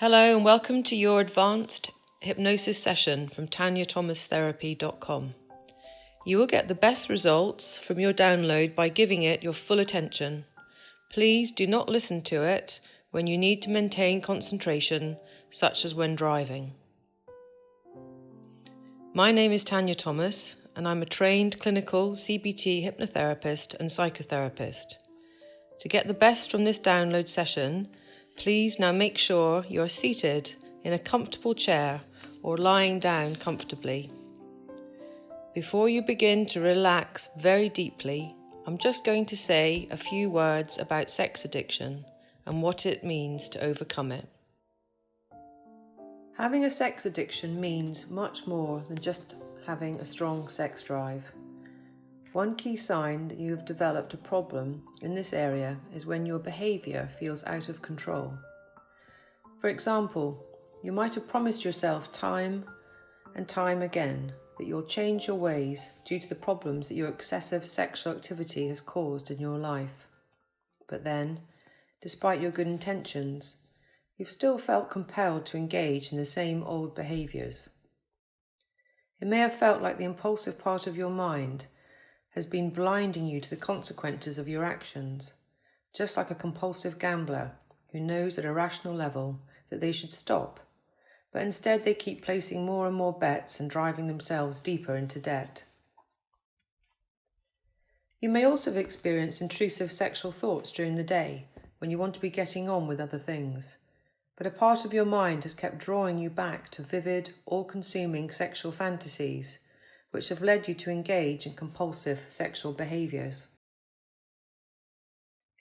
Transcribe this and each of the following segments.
Hello and welcome to your advanced hypnosis session from tanyathomasTherapy.com. You will get the best results from your download by giving it your full attention. Please do not listen to it when you need to maintain concentration, such as when driving. My name is Tanya Thomas and I'm a trained clinical CBT hypnotherapist and psychotherapist. To get the best from this download session, please now make sure you are seated in a comfortable chair or lying down comfortably. Before you begin to relax very deeply, I'm just going to say a few words about sex addiction and what it means to overcome it. Having a sex addiction means much more than just having a strong sex drive. One key sign that you have developed a problem in this area is when your behaviour feels out of control. For example, you might have promised yourself time and time again that you'll change your ways due to the problems that your excessive sexual activity has caused in your life. But then, despite your good intentions, you've still felt compelled to engage in the same old behaviours. It may have felt like the impulsive part of your mind has been blinding you to the consequences of your actions, just like a compulsive gambler who knows at a rational level that they should stop, but instead they keep placing more and more bets and driving themselves deeper into debt. You may also have experienced intrusive sexual thoughts during the day when you want to be getting on with other things, but a part of your mind has kept drawing you back to vivid, all-consuming sexual fantasies which have led you to engage in compulsive sexual behaviours.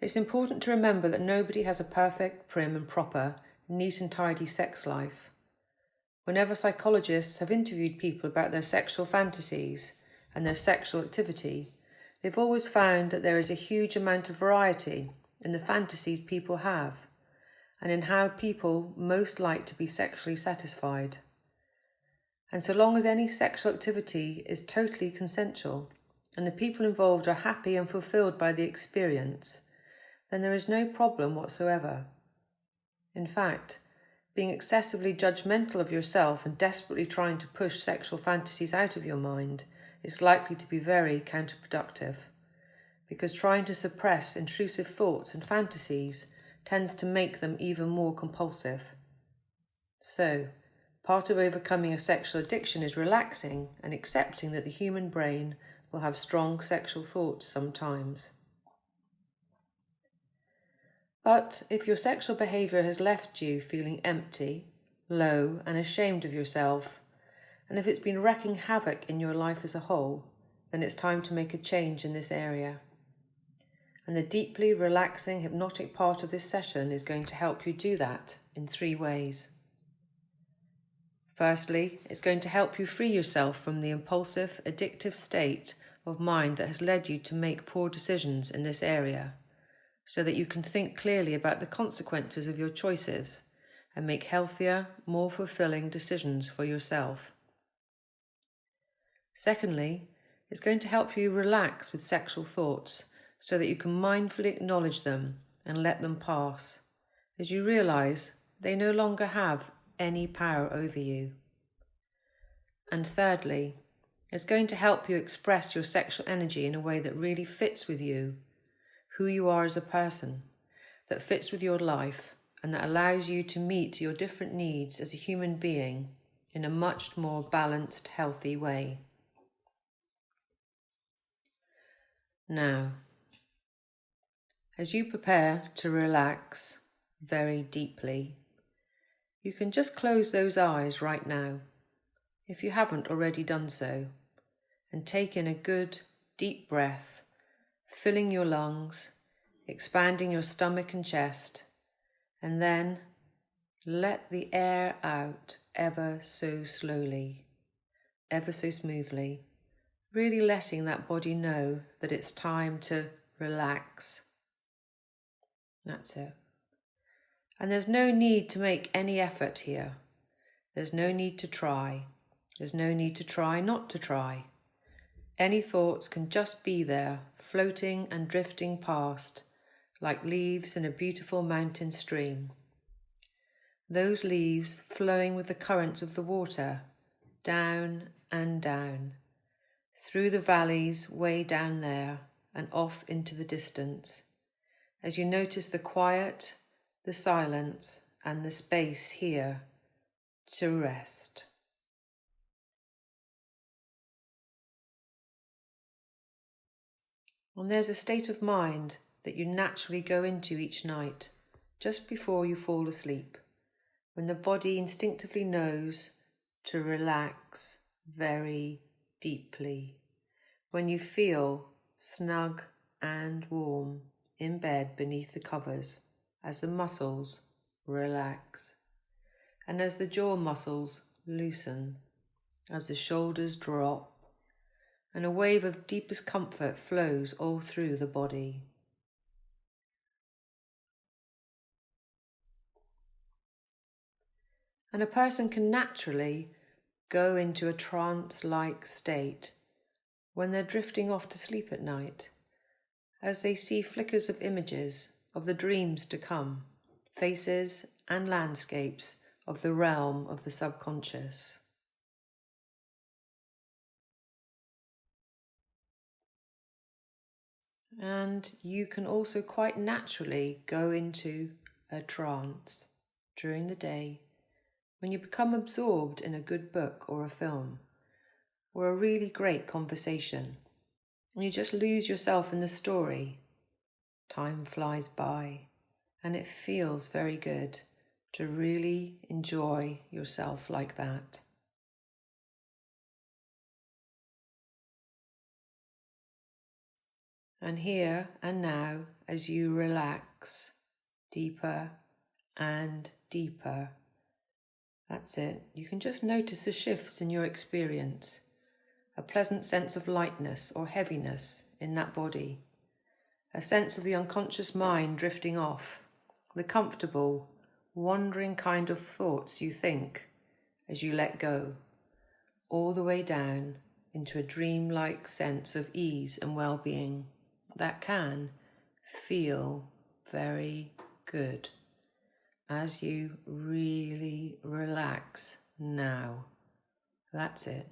It's important to remember that nobody has a perfect, prim and proper, neat and tidy sex life. Whenever psychologists have interviewed people about their sexual fantasies and their sexual activity, they've always found that there is a huge amount of variety in the fantasies people have and in how people most like to be sexually satisfied. And so long as any sexual activity is totally consensual and the people involved are happy and fulfilled by the experience, then there is no problem whatsoever. In fact, being excessively judgmental of yourself and desperately trying to push sexual fantasies out of your mind is likely to be very counterproductive, because trying to suppress intrusive thoughts and fantasies tends to make them even more compulsive. So, part of overcoming a sexual addiction is relaxing and accepting that the human brain will have strong sexual thoughts sometimes. But if your sexual behaviour has left you feeling empty, low and ashamed of yourself, and if it's been wreaking havoc in your life as a whole, then it's time to make a change in this area. And the deeply relaxing hypnotic part of this session is going to help you do that in 3 ways. Firstly, it's going to help you free yourself from the impulsive, addictive state of mind that has led you to make poor decisions in this area, so that you can think clearly about the consequences of your choices and make healthier, more fulfilling decisions for yourself. Secondly, it's going to help you relax with sexual thoughts so that you can mindfully acknowledge them and let them pass, as you realise they no longer have any power over you. And thirdly, it's going to help you express your sexual energy in a way that really fits with you, who you are as a person, that fits with your life and that allows you to meet your different needs as a human being in a much more balanced, healthy way. Now, as you prepare to relax very deeply, you can just close those eyes right now, if you haven't already done so, and take in a good, deep breath, filling your lungs, expanding your stomach and chest, and then let the air out ever so slowly, ever so smoothly, really letting that body know that it's time to relax. That's it. And there's no need to make any effort here. There's no need to try. There's no need to try not to try. Any thoughts can just be there, floating and drifting past, like leaves in a beautiful mountain stream. those leaves flowing with the currents of the water, down and down, through the valleys way down there and off into the distance, as you notice the quiet, the silence, and the space here to rest. And there's a state of mind that you naturally go into each night, just before you fall asleep, when the body instinctively knows to relax very deeply, when you feel snug and warm in bed beneath the covers as the muscles relax, and as the jaw muscles loosen, as the shoulders drop, and a wave of deepest comfort flows all through the body. And a person can naturally go into a trance-like state when they're drifting off to sleep at night, as they see flickers of images of the dreams to come, faces and landscapes of the realm of the subconscious. And you can also quite naturally go into a trance during the day when you become absorbed in a good book or a film or a really great conversation, and you just lose yourself in the story. Time flies by, and it feels very good to really enjoy yourself like that. And here and now, as you relax deeper and deeper, that's it. You can just notice the shifts in your experience, a pleasant sense of lightness or heaviness in that body, a sense of the unconscious mind drifting off, the comfortable, wandering kind of thoughts you think as you let go, all the way down into a dreamlike sense of ease and well-being that can feel very good as you really relax now. That's it.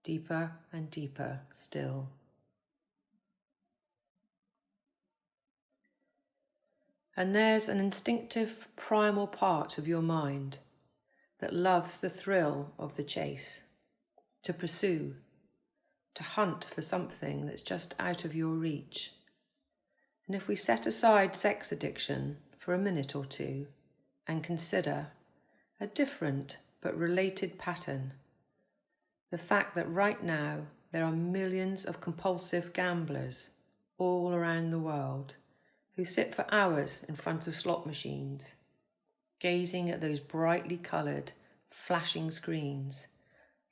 Deeper and deeper still. And there's an instinctive primal part of your mind that loves the thrill of the chase, to pursue, to hunt for something that's just out of your reach. And if we set aside sex addiction for a minute or two and consider a different but related pattern, the fact that right now there are millions of compulsive gamblers all around the world who sit for hours in front of slot machines, gazing at those brightly coloured, flashing screens,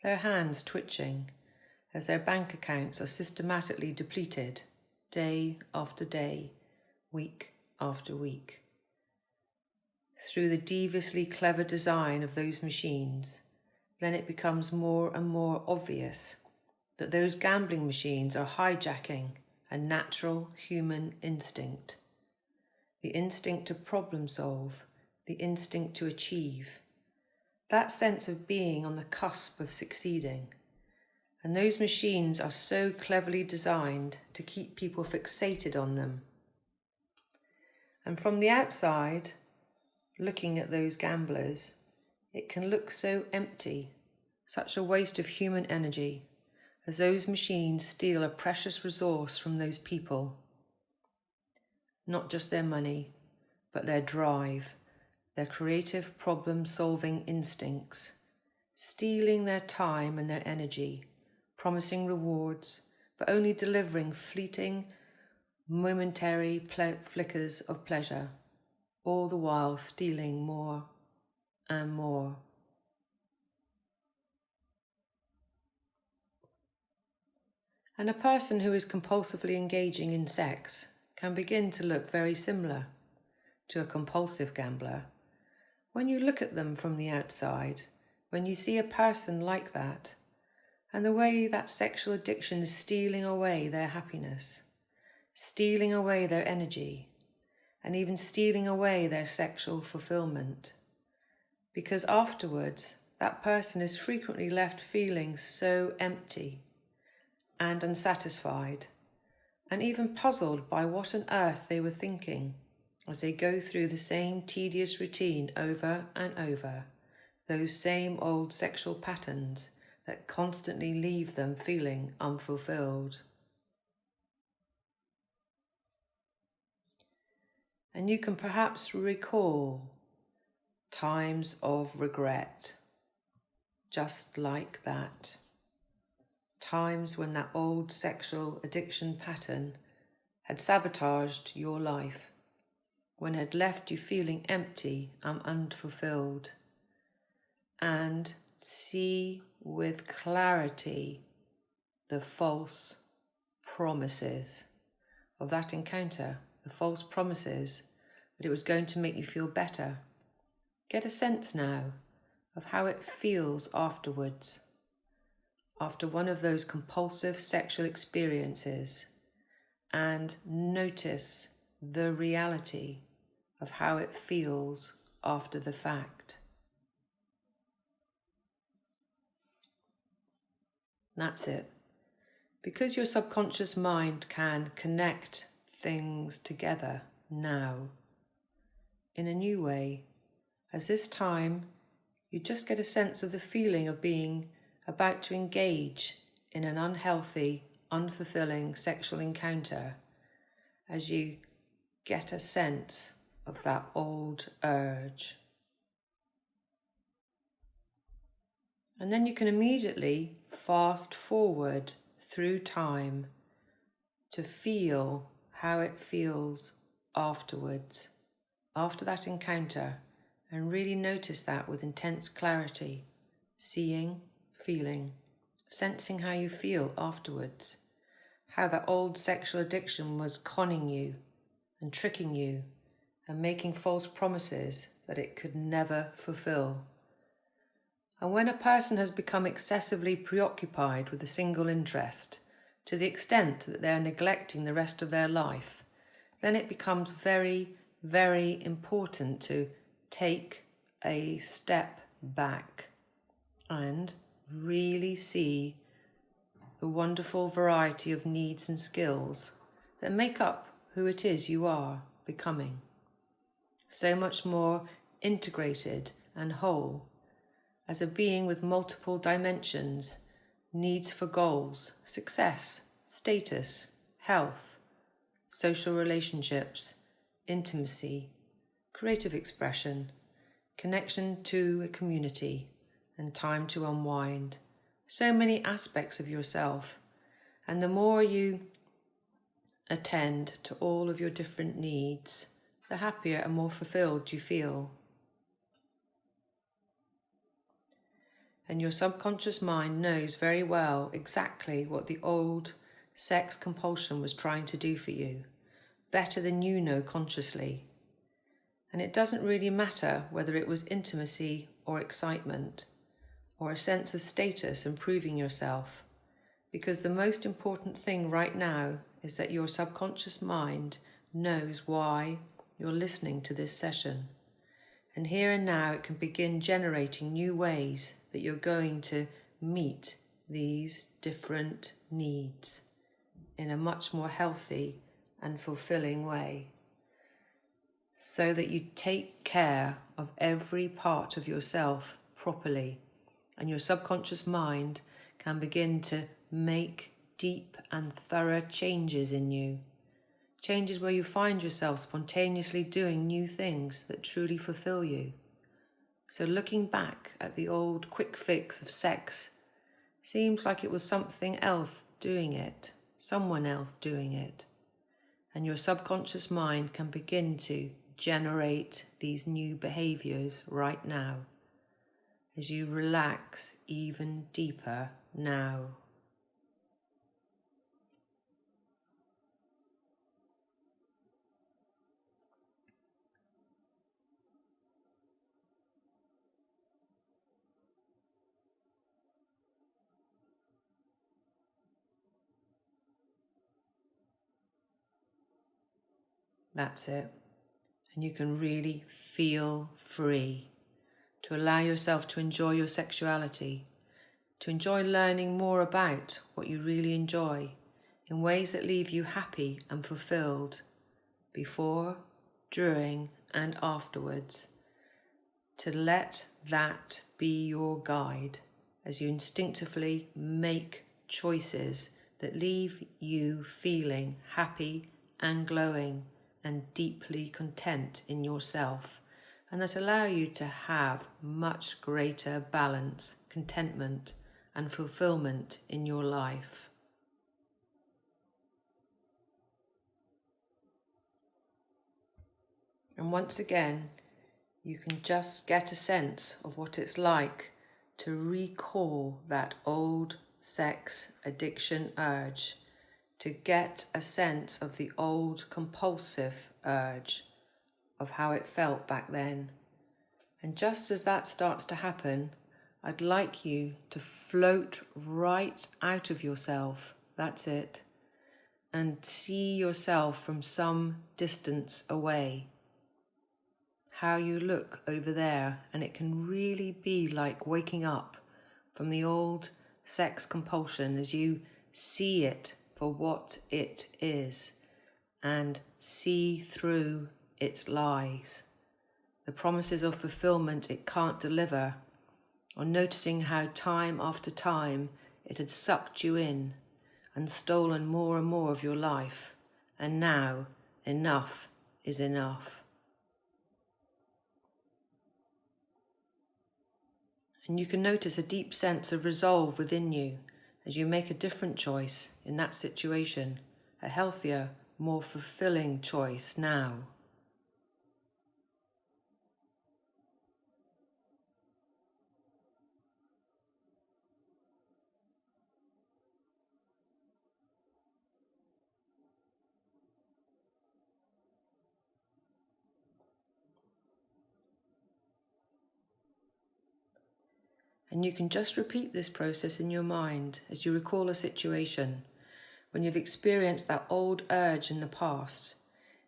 their hands twitching as their bank accounts are systematically depleted day after day, week after week. Through the deviously clever design of those machines, then it becomes more and more obvious that those gambling machines are hijacking a natural human instinct, the instinct to problem solve, the instinct to achieve, that sense of being on the cusp of succeeding. And those machines are so cleverly designed to keep people fixated on them. And from the outside, looking at those gamblers, it can look so empty, such a waste of human energy, as those machines steal a precious resource from those people. Not just their money, but their drive, their creative problem-solving instincts, stealing their time and their energy, promising rewards, but only delivering fleeting, momentary flickers of pleasure, all the while stealing more and more. And a person who is compulsively engaging in sex can begin to look very similar to a compulsive gambler. When you look at them from the outside, when you see a person like that, and the way that sexual addiction is stealing away their happiness, stealing away their energy, and even stealing away their sexual fulfillment, Because afterwards, that person is frequently left feeling so empty and unsatisfied, and even puzzled by what on earth they were thinking as they go through the same tedious routine over and over, those same old sexual patterns that constantly leave them feeling unfulfilled. And you can perhaps recall times of regret, just like that. Times when that old sexual addiction pattern had sabotaged your life, when it had left you feeling empty and unfulfilled. And see with clarity the false promises of that encounter, the false promises that it was going to make you feel better. Get a sense now of how it feels afterwards, after one of those compulsive sexual experiences, and notice the reality of how it feels after the fact. That's it. Because your subconscious mind can connect things together now in a new way, as this time you just get a sense of the feeling of being about to engage in an unhealthy, unfulfilling sexual encounter, as you get a sense of that old urge. And then you can immediately fast forward through time to feel how it feels afterwards, after that encounter, and really notice that with intense clarity, seeing, feeling, sensing how you feel afterwards, how that old sexual addiction was conning you and tricking you and making false promises that it could never fulfill. And when a person has become excessively preoccupied with a single interest, to the extent that they are neglecting the rest of their life, then it becomes very, very important to take a step back and really see the wonderful variety of needs and skills that make up who it is you are becoming. So much more integrated and whole, as a being with multiple dimensions, needs for goals, success, status, health, social relationships, intimacy, creative expression, connection to a community, and time to unwind. So many aspects of yourself. And the more you attend to all of your different needs, the happier and more fulfilled you feel. And your subconscious mind knows very well exactly what the old sex compulsion was trying to do for you, better than you know consciously. And it doesn't really matter whether it was intimacy or excitement, or a sense of status and proving yourself, because the most important thing right now is that your subconscious mind knows why you're listening to this session. And here and now it can begin generating new ways that you're going to meet these different needs in a much more healthy and fulfilling way, so that you take care of every part of yourself properly, and your subconscious mind can begin to make deep and thorough changes in you. Changes where you find yourself spontaneously doing new things that truly fulfill you. So looking back at the old quick fix of sex seems like it was something else doing it, someone else doing it. And your subconscious mind can begin to generate these new behaviours right now, as you relax even deeper now. That's it. And you can really feel free. to allow yourself to enjoy your sexuality, to enjoy learning more about what you really enjoy in ways that leave you happy and fulfilled before, during, and afterwards. To let that be your guide as you instinctively make choices that leave you feeling happy and glowing and deeply content in yourself, and that allow you to have much greater balance, contentment, and fulfillment in your life. And once again, you can just get a sense of what it's like to recall that old sex addiction urge, to get a sense of the old compulsive urge, of how it felt back then. And just as that starts to happen, I'd like you to float right out of yourself, that's it, and see yourself from some distance away. How you look over there, and it can really be like waking up from the old sex compulsion as you see it for what it is and see through its lies, the promises of fulfillment it can't deliver, or noticing how time after time it had sucked you in and stolen more and more of your life, and now enough is enough. And you can notice a deep sense of resolve within you as you make a different choice in that situation, a healthier, more fulfilling choice now. And you can just repeat this process in your mind as you recall a situation when you've experienced that old urge in the past,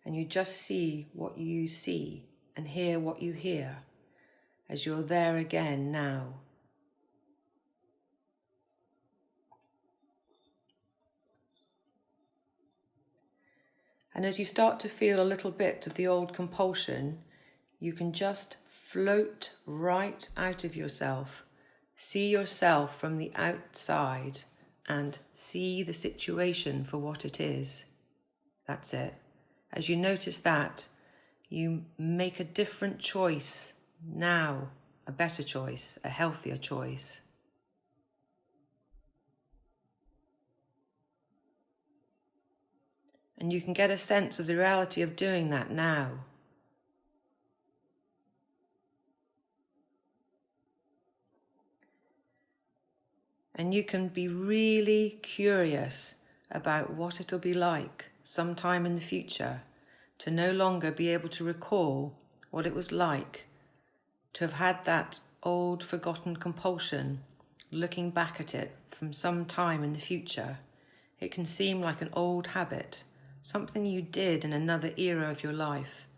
and you just see what you see and hear what you hear as you're there again now. And as you start to feel a little bit of the old compulsion, you can just float right out of yourself. See yourself from the outside and see the situation for what it is. That's it. As you notice that, you make a different choice now, a better choice, a healthier choice. And you can get a sense of the reality of doing that now. And you can be really curious about what it'll be like sometime in the future to no longer be able to recall what it was like to have had that old forgotten compulsion, looking back at it from some time in the future. It can seem like an old habit, something you did in another era of your life,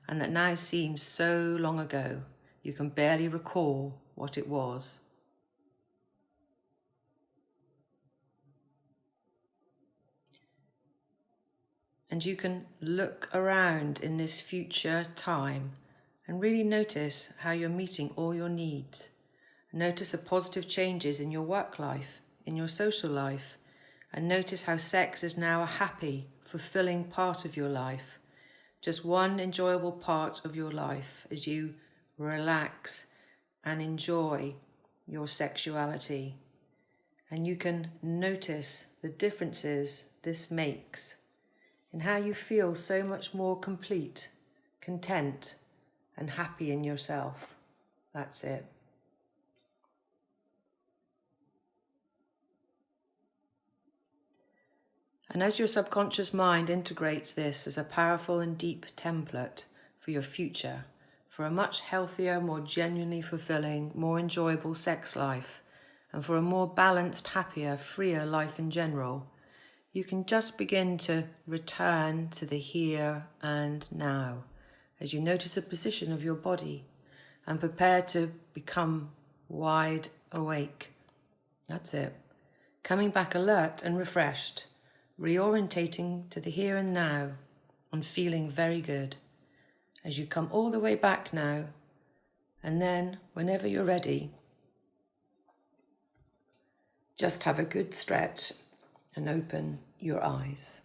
and that now seems so long ago you can barely recall what it was. And you can look around in this future time and really notice how you're meeting all your needs. Notice the positive changes in your work life, in your social life, and notice how sex is now a happy, fulfilling part of your life. Just one enjoyable part of your life as you relax and enjoy your sexuality. And you can notice the differences this makes in how you feel so much more complete, content, and happy in yourself. That's it. And as your subconscious mind integrates this as a powerful and deep template for your future, for a much healthier, more genuinely fulfilling, more enjoyable sex life, and for a more balanced, happier, freer life in general, you can just begin to return to the here and now as you notice the position of your body, and prepare to become wide awake. That's it. Coming back alert and refreshed, reorientating to the here and now, and feeling very good. As you come all the way back now, and then whenever you're ready, just have a good stretch and open your eyes.